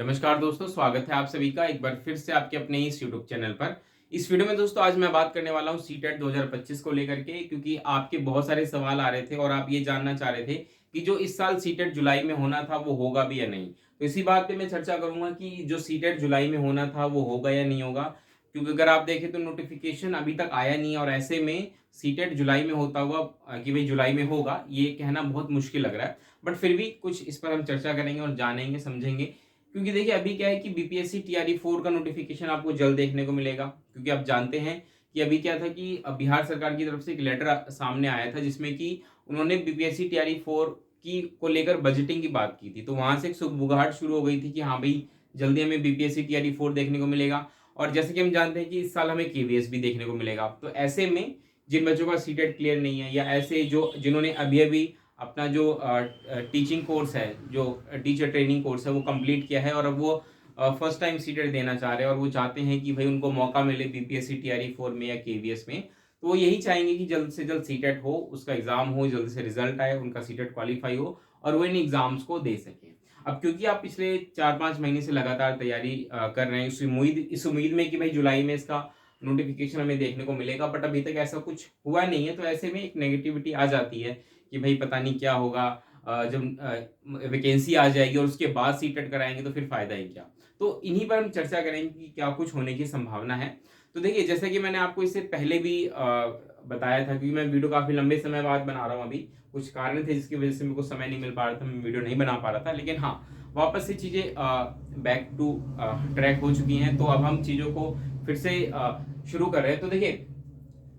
नमस्कार दोस्तों, स्वागत है आप सभी का एक बार फिर से आपके अपने इस यूट्यूब चैनल पर। इस वीडियो में दोस्तों आज मैं बात करने वाला हूं सीटेट 2025 को लेकर के, क्योंकि आपके बहुत सारे सवाल आ रहे थे और आप ये जानना चाह रहे थे कि जो इस साल सीटेट जुलाई में होना था वो होगा भी या नहीं। तो इसी बात पे मैं चर्चा करूंगा कि जो सीटेट जुलाई में होना था वो होगा या नहीं होगा, क्योंकि अगर आप देखें तो नोटिफिकेशन अभी तक आया नहीं है और ऐसे में सीटेट जुलाई में होता हुआ कि भाई जुलाई में होगा, ये कहना बहुत मुश्किल लग रहा है। बट फिर भी कुछ इस पर हम चर्चा करेंगे और जानेंगे समझेंगे, क्योंकि देखिए अभी क्या है कि बीपीएससी टीआरई 4 का नोटिफिकेशन आपको जल्द देखने को मिलेगा, क्योंकि आप जानते हैं कि अभी क्या था कि बिहार सरकार की तरफ से एक लेटर सामने आया था जिसमें कि उन्होंने बीपीएससी टीआरई 4 की को लेकर बजटिंग की बात की थी। तो वहां से एक सुगबुगाहट शुरू हो गई थी कि हाँ भाई, जल्दी हमें बीपीएससी टीआरई 4 देखने को मिलेगा। और जैसे कि हम जानते हैं कि इस साल हमें केवीएस भी देखने को मिलेगा। तो ऐसे में जिन बच्चों का सीटेट क्लियर नहीं है या ऐसे जो जिन्होंने अभी अभी अपना जो टीचिंग कोर्स है, जो टीचर ट्रेनिंग कोर्स है वो कंप्लीट किया है और अब वो फर्स्ट टाइम सीटेट देना चाह रहे हैं और वो चाहते हैं कि भाई उनको मौका मिले बीपीएससी टीआरई 4 में या केवीएस में, तो वो यही चाहेंगे कि जल्द से जल्द सीटेट हो, उसका एग्जाम हो, जल्द से रिजल्ट आए, उनका सीटेट क्वालिफाई हो और वो इन एग्जाम्स को दे सके। अब क्योंकि आप पिछले 4-5 महीने से लगातार तैयारी कर रहे हैं इस उम्मीद में कि भाई जुलाई में इसका नोटिफिकेशन हमें देखने को मिलेगा, बट अभी तक ऐसा कुछ हुआ नहीं है। तो ऐसे में एक नेगेटिविटी आ जाती है कि भाई पता नहीं क्या होगा, जब वैकेंसी आ जाएगी और उसके बाद सीटेट कराएंगे तो फिर फायदा ही क्या। तो इन्हीं पर हम चर्चा करेंगे कि क्या कुछ होने की संभावना है। तो देखिए, जैसे कि मैंने आपको इससे पहले भी बताया था, क्योंकि मैं वीडियो काफी लंबे समय बाद बना रहा हूँ। अभी कुछ कारण थे जिसकी वजह से मेरे को समय नहीं मिल पा रहा था, मैं वीडियो नहीं बना पा रहा था, लेकिन हाँ, वापस से चीजें बैक टू ट्रैक हो चुकी हैं। तो अब हम चीजों को फिर से शुरू कर रहे हैं। तो देखिए,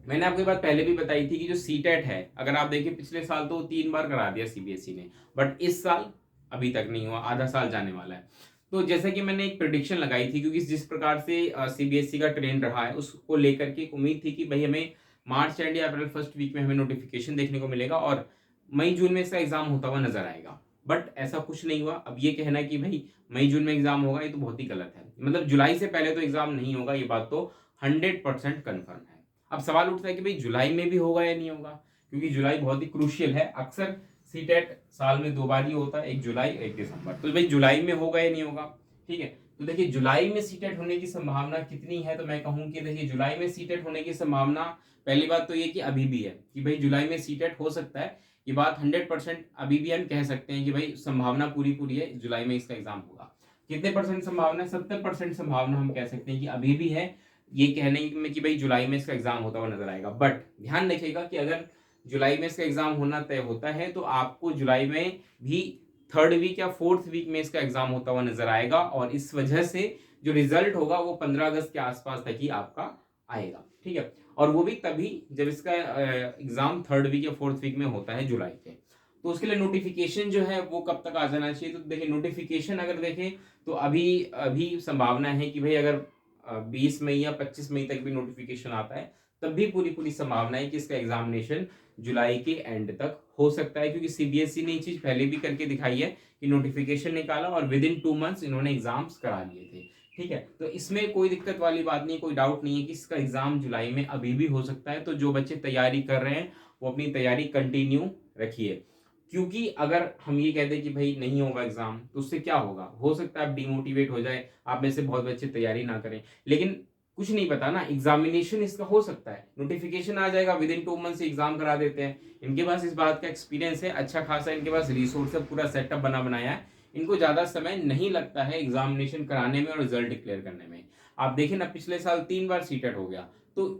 मैंने आपको ये बात पहले भी बताई थी कि जो सीटेट है, अगर आप देखिए पिछले साल तो 3 बार करा दिया सीबीएसई ने, बट इस साल अभी तक नहीं हुआ, आधा साल जाने वाला है। तो जैसे कि मैंने एक प्रिडिक्शन लगाई थी, क्योंकि जिस प्रकार से सीबीएसई का ट्रेंड रहा है उसको लेकर के एक उम्मीद थी कि भाई हमें मार्च एंड या अप्रैल फर्स्ट वीक में हमें नोटिफिकेशन देखने को मिलेगा और मई जून में इसका एग्जाम होता हुआ नजर आएगा। बट ऐसा कुछ नहीं हुआ। अब ये कहना कि भाई मई जून में एग्जाम होगा, ये तो बहुत ही गलत है। मतलब जुलाई से पहले तो एग्जाम नहीं होगा, ये बात तो 100% कन्फर्म है। अब सवाल उठता है कि भाई जुलाई में भी होगा या नहीं होगा, क्योंकि जुलाई बहुत ही क्रूशियल है। अक्सर सीटेट साल में 2 बार ही होता है, एक जुलाई एक दिसंबर। तो भाई जुलाई में होगा या नहीं होगा, ठीक है। तो देखिए, जुलाई में सीटेट होने की संभावना कितनी है, तो मैं कहूं कि देखिए जुलाई में सीटेट होने की संभावना, पहली बात तो ये कि अभी भी है कि भाई जुलाई में सीटेट हो सकता है। ये बात 100% अभी भी हम कह सकते हैं कि भाई संभावना पूरी पूरी है, जुलाई में इसका एग्जाम होगा। कितने परसेंट संभावना है? 70% संभावना हम कह सकते हैं कि अभी भी है, ये कहने में कि भाई जुलाई में इसका एग्जाम होता हुआ नजर आएगा। बट ध्यान रखिएगा कि अगर जुलाई में इसका एग्जाम होना तय होता है तो आपको जुलाई में भी थर्ड वीक या फोर्थ वीक में इसका एग्जाम होता हुआ नजर आएगा, और इस वजह से जो रिजल्ट होगा वो 15 अगस्त के आसपास तक ही आपका आएगा, ठीक है। और वो भी तभी जब इसका एग्जाम थर्ड वीक या फोर्थ वीक में होता है जुलाई के। तो उसके लिए नोटिफिकेशन जो है वो कब तक आ जाना चाहिए, तो देखिए नोटिफिकेशन अगर देखें तो अभी अभी संभावना है कि भाई अगर 20 मई या 25 मई तक भी नोटिफिकेशन आता है, तब भी पूरी पूरी संभावना है कि इसका एग्जामिनेशन जुलाई के एंड तक हो सकता है, क्योंकि सीबीएसई ने ये चीज पहले भी करके दिखाई है कि नोटिफिकेशन निकाला और विद इन 2 मंथ्स इन्होंने एग्जाम्स करा लिए थे, ठीक है। तो इसमें कोई दिक्कत वाली बात नहीं, कोई डाउट नहीं है कि इसका एग्जाम जुलाई में अभी भी हो सकता है। तो जो बच्चे तैयारी कर रहे हैं वो अपनी तैयारी कंटिन्यू रखिए, क्योंकि अगर हम ये कहते हैं कि भाई नहीं होगा एग्जाम, तो उससे क्या होगा, हो सकता है आप डिमोटिवेट हो जाए, आप में से बहुत बच्चे तैयारी ना करें। लेकिन कुछ नहीं पता ना, एग्जामिनेशन इसका हो सकता है, नोटिफिकेशन आ जाएगा, विद इन 2 मंथ से एग्जाम करा देते हैं। इनके पास इस बात का एक्सपीरियंस है अच्छा खासा, इनके पास रिसोर्स है, पूरा सेटअप बना बनाया है, इनको ज्यादा समय नहीं लगता है एग्जामिनेशन कराने में और रिजल्ट डिक्लेयर करने में। आप देखें ना, पिछले साल 3 बार सीटेट हो गया। तो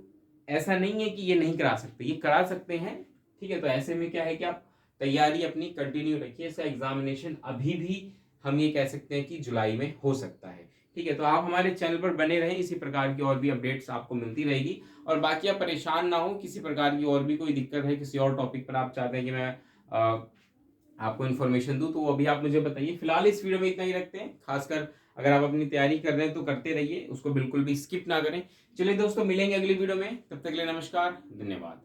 ऐसा नहीं है कि ये नहीं करा सकते, ये करा सकते हैं, ठीक है। तो ऐसे में क्या है कि आप तैयारी अपनी कंटिन्यू रखिए, इसका एग्जामिनेशन अभी भी हम ये कह सकते हैं कि जुलाई में हो सकता है, ठीक है। तो आप हमारे चैनल पर बने रहें, इसी प्रकार की और भी अपडेट्स आपको मिलती रहेगी। और बाकी आप परेशान ना हो, किसी प्रकार की और भी कोई दिक्कत है, किसी और टॉपिक पर आप चाहते हैं कि मैं आपको इन्फॉर्मेशन दूं, तो वो अभी आप मुझे बताइए। फिलहाल इस वीडियो में इतना ही रखते हैं। खासकर अगर आप अपनी तैयारी कर रहे हैं तो करते रहिए, उसको बिल्कुल भी स्किप ना करें। चलिए दोस्तों, मिलेंगे अगली वीडियो में, तब तक के लिए नमस्कार, धन्यवाद।